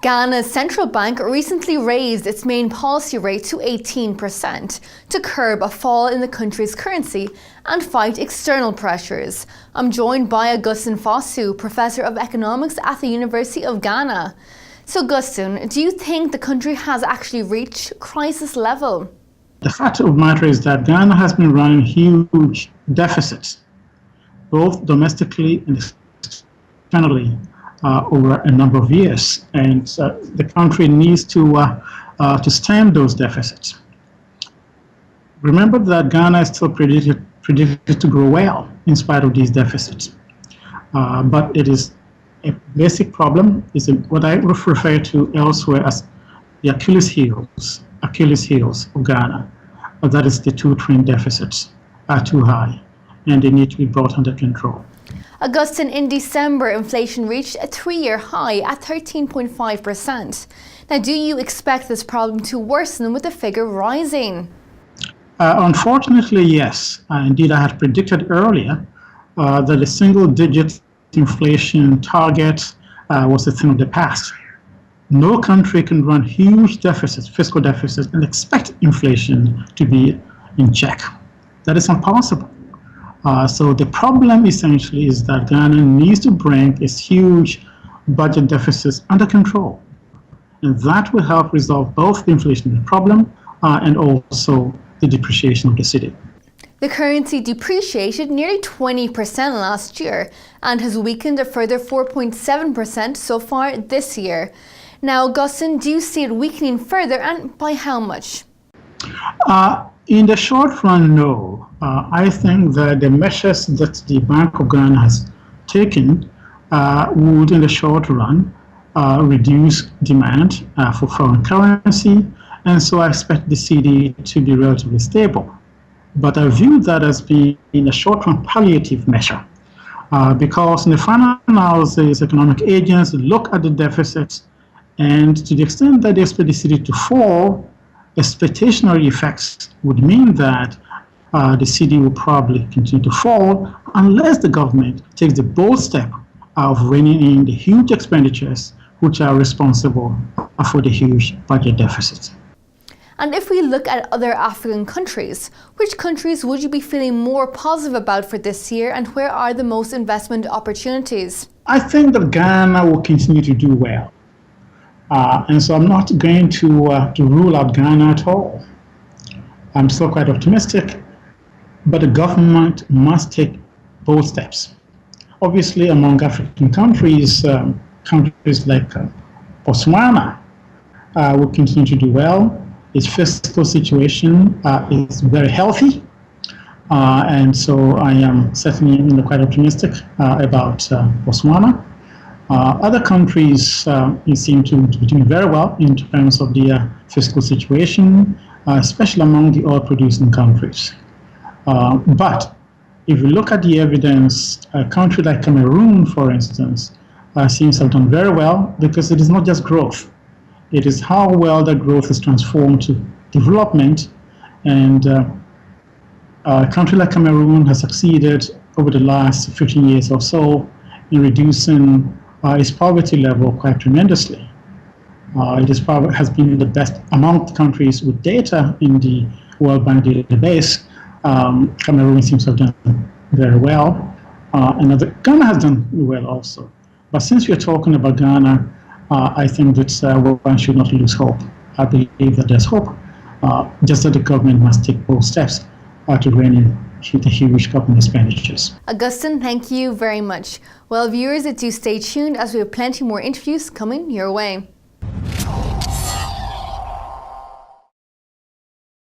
Ghana's central bank recently raised its main policy rate to 18% to curb a fall in the country's currency and fight external pressures. I'm joined by Augustin Fosu, Professor of Economics at the University of Ghana. So Augustin, do you think the country has actually reached crisis level? The fact of the matter is that Ghana has been running huge deficits, both domestically and externally, over a number of years, and the country needs to stem those deficits. Remember that Ghana is still predicted to grow well in spite of these deficits, but it is a basic problem. Is what I refer to elsewhere as the Achilles heels of Ghana. That is, the two trend deficits are too high, and they need to be brought under control. Augustin, in December, inflation reached a 3-year high at 13.5%. Now, do you expect this problem to worsen with the figure rising? Unfortunately, yes. Indeed, I had predicted earlier that a single-digit inflation target was a thing of the past. No country can run huge deficits, fiscal deficits, and expect inflation to be in check. That is impossible. So the problem essentially is that Ghana needs to bring its huge budget deficits under control. And that will help resolve both the inflation problem and also the depreciation of the cedi. The currency depreciated nearly 20% last year and has weakened a further 4.7% so far this year. Now, Augustin, do you see it weakening further, and by how much? In the short run, no. I think that the measures that the Bank of Ghana has taken would, in the short run, reduce demand for foreign currency, and so I expect the cedi to be relatively stable. But I view that as being a short-run palliative measure, because in the final analysis, economic agents look at the deficits, and to the extent that they expect the cedi to fall, expectationary effects would mean that the cedi will probably continue to fall unless the government takes the bold step of reining in the huge expenditures which are responsible for the huge budget deficits. And if we look at other African countries, which countries would you be feeling more positive about for this year, and where are the most investment opportunities? I think that Ghana will continue to do well. And so I'm not going to rule out Ghana at all. I'm still quite optimistic, but the government must take bold steps. Obviously, among African countries, countries like Botswana will continue to do well. Its fiscal situation is very healthy, and so I am certainly quite optimistic about Botswana. Other countries seem to be doing very well in terms of their fiscal situation, especially among the oil-producing countries. But if you look at the evidence, a country like Cameroon, for instance, seems to have done very well because it is not just growth. It is how well that growth is transformed to development. And a country like Cameroon has succeeded over the last 15 years or so in reducing its poverty level quite tremendously. Has been the best among the countries with data in the World Bank database. Cameroon seems to have done very well, and Ghana has done well also. But since we're talking about Ghana, I think that one should not lose hope. I believe that there's hope, just that the government must take bold steps to rein in the huge government expenditures. Augustin, thank you very much. Well, viewers, do stay tuned as we have plenty more interviews coming your way.